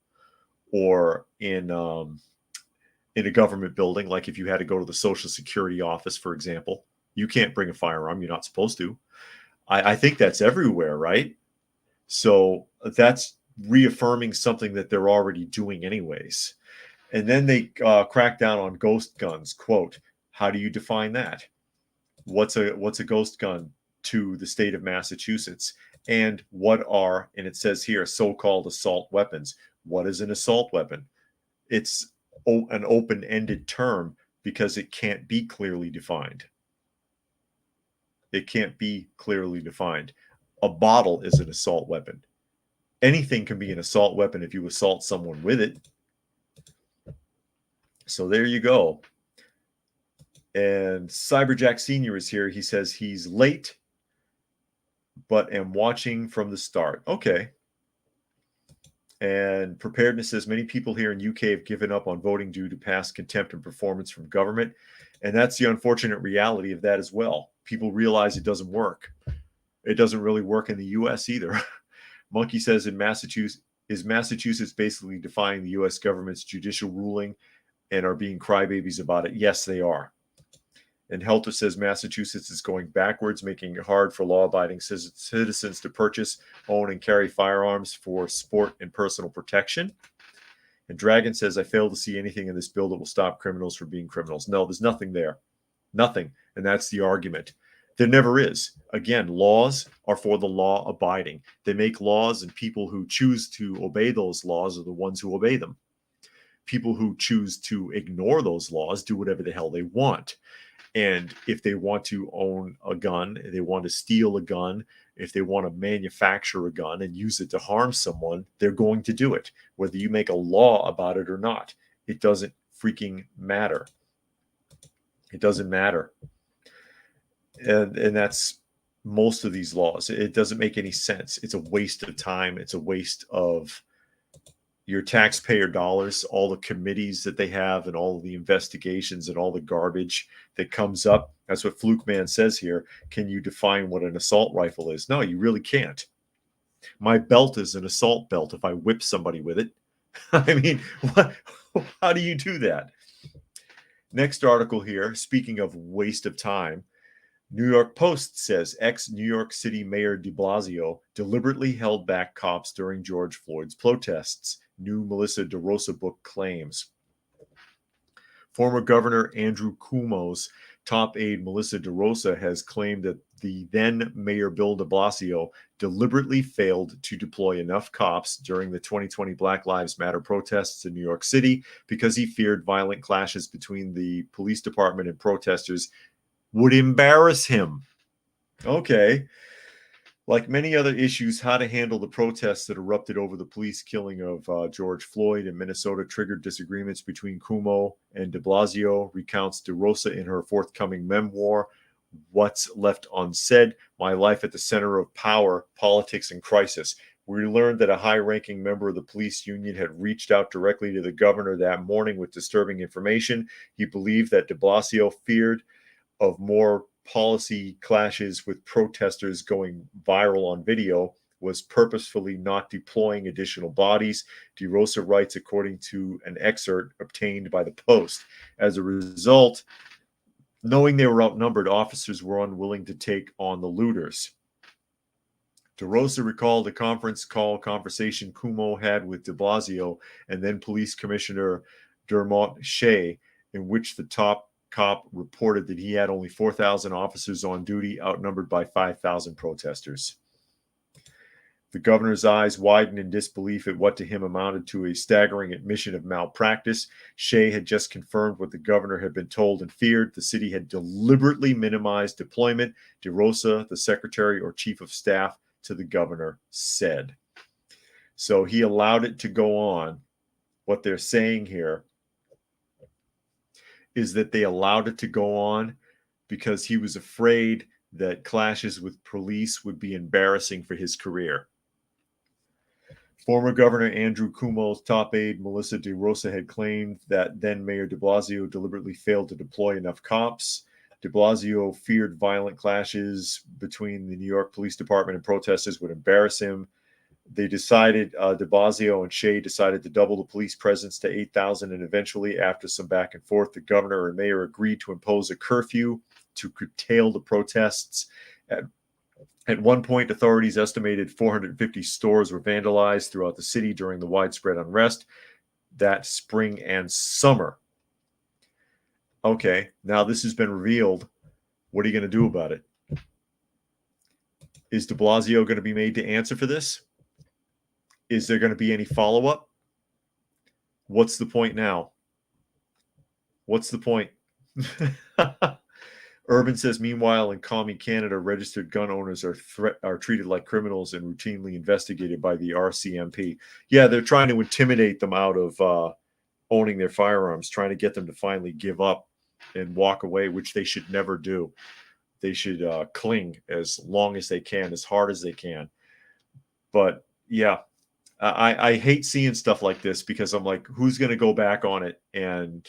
or in a government building. Like if you had to go to the Social Security office, for example, you can't bring a firearm. You're not supposed to. I think that's everywhere, right? So that's reaffirming something that they're already doing anyways. And then they crack down on ghost guns. Quote, how do you define that? What's a ghost gun to the state of Massachusetts? And what are, and it says here, so-called assault weapons. What is an assault weapon? It's an open-ended term because it can't be clearly defined. It can't be clearly defined. A bottle is an assault weapon. Anything can be an assault weapon if you assault someone with it. So there you go. And Cyberjack Sr. is here. He says he's late, but am watching from the start. Okay. And Preparedness says many people here in UK have given up on voting due to past contempt and performance from government. And that's the unfortunate reality of that as well. People realize it doesn't work. It doesn't really work in the US either. Monkey says is Massachusetts basically defying the US government's judicial ruling and are being crybabies about it? Yes, they are. And Helter says Massachusetts is going backwards, making it hard for law-abiding citizens to purchase, own, and carry firearms for sport and personal protection. And Dragon says, I fail to see anything in this bill that will stop criminals from being criminals. No, there's nothing there. Nothing. And that's the argument. There never is. Again, laws are for the law-abiding. They make laws, and people who choose to obey those laws are the ones who obey them. People who choose to ignore those laws do whatever the hell they want. And if they want to own a gun, if they want to steal a gun, if they want to manufacture a gun and use it to harm someone, they're going to do it, whether you make a law about it or not. It doesn't freaking matter. It doesn't matter. And that's most of these laws. It doesn't make any sense. It's a waste of time. It's a waste of your taxpayer dollars, all the committees that they have and all the investigations and all the garbage that comes up. That's what Fluke Man says here. Can you define what an assault rifle is? No, you really can't. My belt is an assault belt if I whip somebody with it. I mean, how do you do that? Next article here, speaking of waste of time, New York Post says ex-New York City Mayor de Blasio deliberately held back cops during George Floyd's protests. New Melissa DeRosa book claims. Former Governor Andrew Cuomo's top aide Melissa DeRosa has claimed that the then Mayor Bill de Blasio deliberately failed to deploy enough cops during the 2020 Black Lives Matter protests in New York City because he feared violent clashes between the police department and protesters would embarrass him. Okay. Like many other issues, how to handle the protests that erupted over the police killing of George Floyd in Minnesota triggered disagreements between Cuomo and de Blasio, recounts DeRosa in her forthcoming memoir, What's Left Unsaid, My Life at the Center of Power, Politics, and Crisis. We learned that a high-ranking member of the police union had reached out directly to the governor that morning with disturbing information. He believed that de Blasio feared of more policy clashes with protesters going viral on video, was purposefully not deploying additional bodies. DeRosa writes, according to an excerpt obtained by the Post. As a result, knowing they were outnumbered, officers were unwilling to take on the looters. DeRosa recalled a conference call conversation Cuomo had with de Blasio and then Police Commissioner Dermot Shea, in which the top cop reported that he had only 4,000 officers on duty, outnumbered by 5,000 protesters. The governor's eyes widened in disbelief at what to him amounted to a staggering admission of malpractice. Shea had just confirmed what the governor had been told and feared. The city had deliberately minimized deployment. DeRosa, the secretary or chief of staff to the governor, said. So he allowed it to go on. What they're saying here is that they allowed it to go on because he was afraid that clashes with police would be embarrassing for his career. Former Governor Andrew Cuomo's top aide, Melissa DeRosa, had claimed that then Mayor de Blasio deliberately failed to deploy enough cops. De Blasio feared violent clashes between the New York Police Department and protesters would embarrass him. They decided, de Blasio and Shea decided to double the police presence to 8,000, and eventually, after some back and forth, the governor and mayor agreed to impose a curfew to curtail the protests. At one point, authorities estimated 450 stores were vandalized throughout the city during the widespread unrest that spring and summer. Okay, now this has been revealed. What are you going to do about it? Is de Blasio going to be made to answer for this? Is there going to be any follow-up? What's the point now? What's the point? Urban says, meanwhile, in Commie Canada, registered gun owners are treated like criminals and routinely investigated by the RCMP. Yeah, they're trying to intimidate them out of owning their firearms, trying to get them to finally give up and walk away, which they should never do. They should cling as long as they can, as hard as they can. But yeah, I hate seeing stuff like this because I'm like, who's going to go back on it and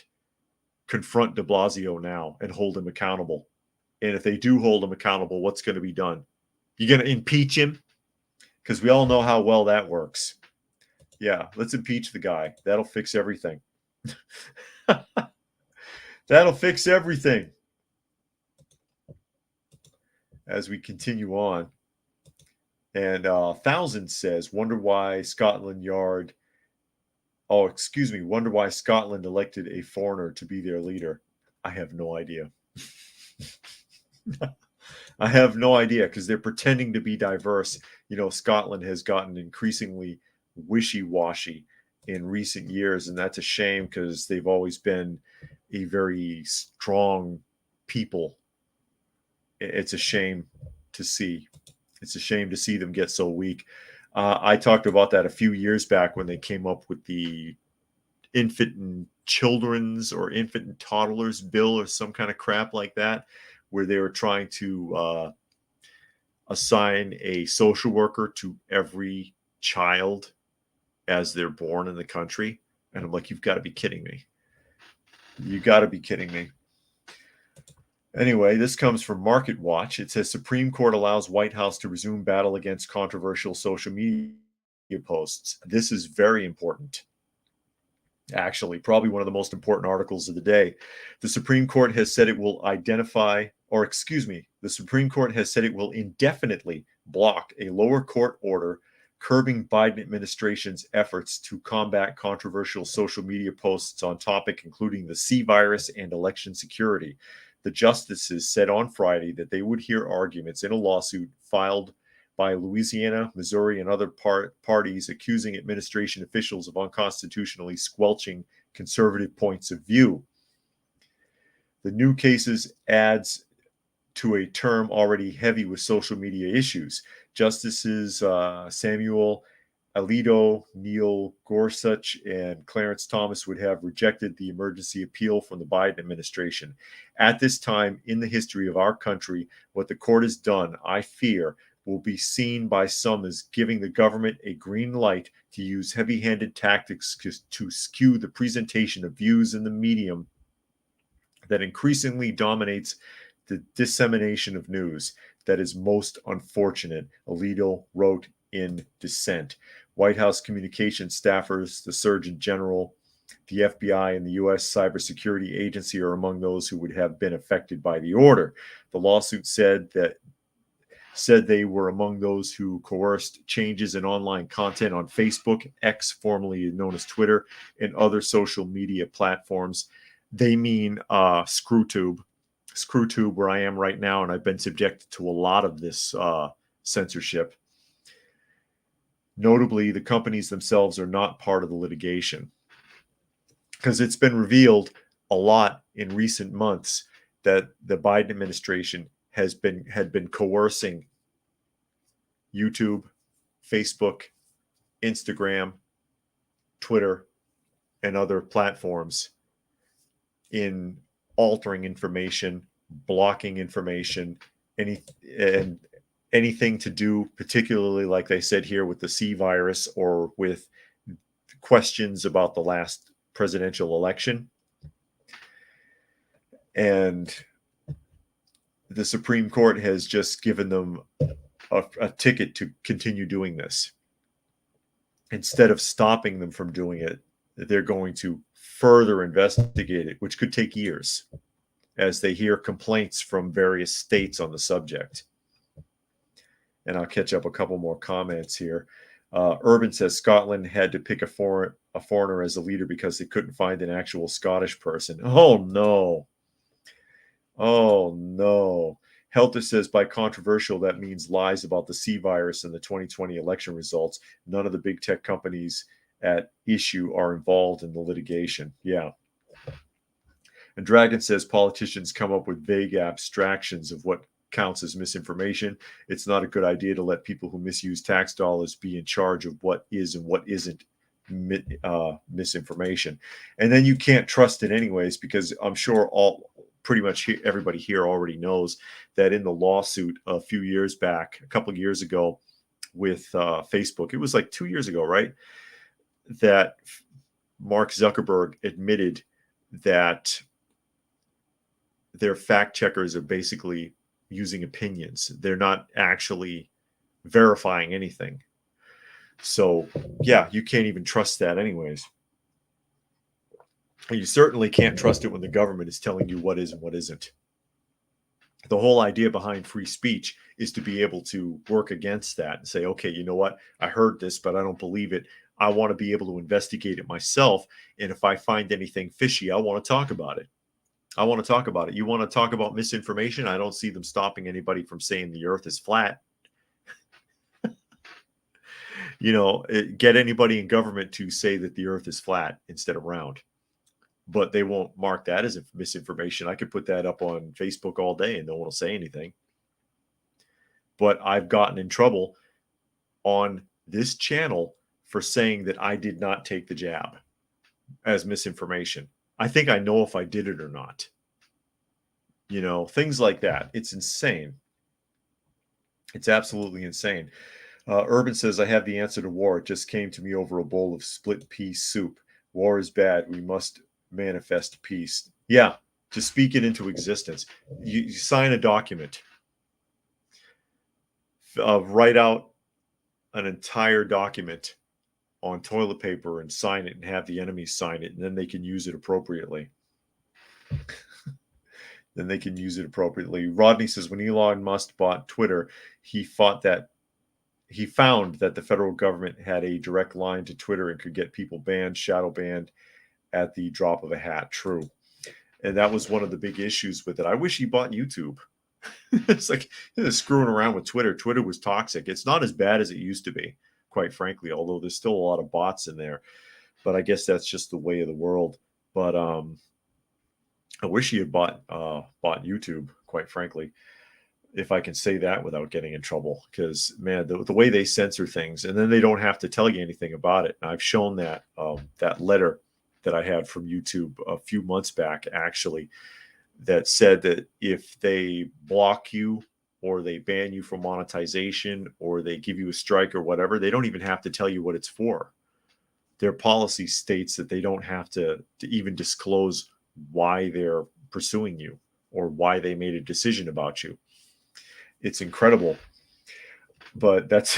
confront de Blasio now and hold him accountable? And if they do hold him accountable, what's going to be done? You're going to impeach him? Because we all know how well that works. Yeah, let's impeach the guy. That'll fix everything. That'll fix everything. As we continue on. And Thousand says, wonder why Scotland Yard... wonder why Scotland elected a foreigner to be their leader. I have no idea. I have no idea because they're pretending to be diverse. You know, Scotland has gotten increasingly wishy-washy in recent years, and that's a shame because they've always been a very strong people. It's a shame to see. It's a shame to see them get so weak. I talked about that a few years back when they came up with the infant and children's or infant and toddlers bill or some kind of crap like that, where they were trying to assign a social worker to every child as they're born in the country. And I'm like, you've got to be kidding me. You got to be kidding me. Anyway, this comes from Market Watch. It says Supreme Court allows White House to resume battle against controversial social media posts. This is very important. Actually, probably one of the most important articles of the day. The Supreme Court has said it will the Supreme Court has said it will indefinitely block a lower court order curbing Biden administration's efforts to combat controversial social media posts on topics including the C virus and election security. The justices said on Friday that they would hear arguments in a lawsuit filed by Louisiana, Missouri, and other parties accusing administration officials of unconstitutionally squelching conservative points of view. The new cases adds to a term already heavy with social media issues. Justices Samuel Alito, Neil Gorsuch, and Clarence Thomas would have rejected the emergency appeal from the Biden administration. At this time in the history of our country, what the court has done, I fear, will be seen by some as giving the government a green light to use heavy-handed tactics to skew the presentation of views in the medium that increasingly dominates the dissemination of news. That is most unfortunate, Alito wrote in dissent. White House communications staffers, the Surgeon General, the FBI, and the U.S. Cybersecurity Agency are among those who would have been affected by the order. The lawsuit said they were among those who coerced changes in online content on Facebook, X, formerly known as Twitter, and other social media platforms. They mean ScrewTube, where I am right now, and I've been subjected to a lot of this censorship. Notably, the companies themselves are not part of the litigation, because it's been revealed a lot in recent months that the Biden administration had been coercing YouTube, Facebook, Instagram, Twitter, and other platforms in altering information, blocking information, anything to do, particularly like they said here with the C virus or with questions about the last presidential election. And the Supreme Court has just given them a ticket to continue doing this. Instead of stopping them from doing it, they're going to further investigate it, which could take years, as they hear complaints from various states on the subject. And I'll catch up a couple more comments here. Urban says Scotland had to pick a foreigner as a leader because they couldn't find an actual Scottish person. Oh, no. Oh, no. Helter says, by controversial, that means lies about the C virus and the 2020 election results. None of the big tech companies at issue are involved in the litigation. Yeah. And Dragon says politicians come up with vague abstractions of what counts as misinformation. It's not a good idea to let people who misuse tax dollars be in charge of what is and what isn't misinformation. And then you can't trust it anyways, because I'm sure pretty much everybody here already knows that in the lawsuit a couple of years ago with Facebook, it was like 2 years ago, right? That Mark Zuckerberg admitted that their fact checkers are basically using opinions. They're not actually verifying anything. So, yeah, you can't even trust that anyways. And you certainly can't trust it when the government is telling you what is and what isn't. The whole idea behind free speech is to be able to work against that and say, okay, you know what? I heard this, but I don't believe it. I want to be able to investigate it myself. And if I find anything fishy, I want to talk about it. I want to talk about it. You want to talk about misinformation? I don't see them stopping anybody from saying the earth is flat. Get anybody in government to say that the earth is flat instead of round. But they won't mark that as misinformation. I could put that up on Facebook all day and no one will say anything. But I've gotten in trouble on this channel for saying that I did not take the jab as misinformation. I think I know if I did it or not. Things like that. It's insane. It's absolutely insane. Urban says, I have the answer to war. It just came to me over a bowl of split pea soup. War is bad. We must manifest peace. Yeah, to speak it into existence. You sign a document. Write out an entire document on toilet paper and sign it and have the enemy sign it, and then they can use it appropriately. Rodney says, when Elon Musk bought Twitter, he found that the federal government had a direct line to Twitter and could get people banned, shadow banned at the drop of a hat. True. And that was one of the big issues with it. I wish he bought YouTube. It's like screwing around with Twitter. Twitter was toxic. It's not as bad as it used to be, quite frankly, although there's still a lot of bots in there. But I guess that's just the way of the world. But I wish he had bought YouTube, quite frankly, if I can say that without getting in trouble. Because, man, the way they censor things, and then they don't have to tell you anything about it. And I've shown that that letter that I had from YouTube a few months back, actually, that said that if they block you or they ban you from monetization, or they give you a strike or whatever, they don't even have to tell you what it's for. Their policy states that they don't have to even disclose why they're pursuing you or why they made a decision about you. It's incredible, but that's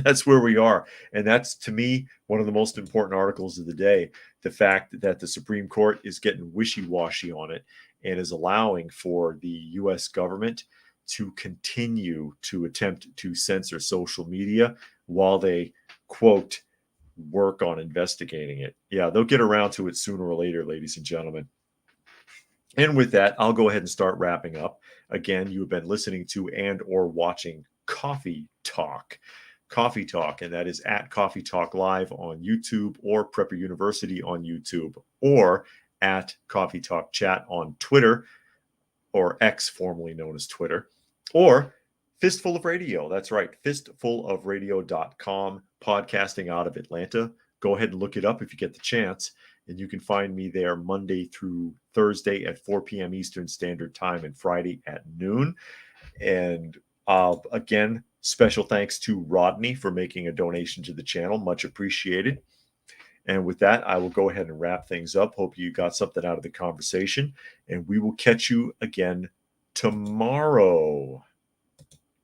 that's where we are. And that's, to me, one of the most important articles of the day. The fact that the Supreme Court is getting wishy-washy on it and is allowing for the US government to continue to attempt to censor social media while they, quote, work on investigating it. Yeah, they'll get around to it sooner or later, ladies and gentlemen. And with that, I'll go ahead and start wrapping up. Again, you have been listening to and or watching Coffee Talk. Coffee Talk, and that is at Coffee Talk Live on YouTube, or Prepper University on YouTube, or at Coffee Talk Chat on Twitter, or X, formerly known as Twitter, or Fistful of Radio. That's right, fistfulofradio.com, podcasting out of Atlanta. Go ahead and look it up if you get the chance. And you can find me there Monday through Thursday at 4 p.m. Eastern Standard Time and Friday at noon. And again, special thanks to Rodney for making a donation to the channel. Much appreciated. And with that, I will go ahead and wrap things up. Hope you got something out of the conversation. And we will catch you again tomorrow.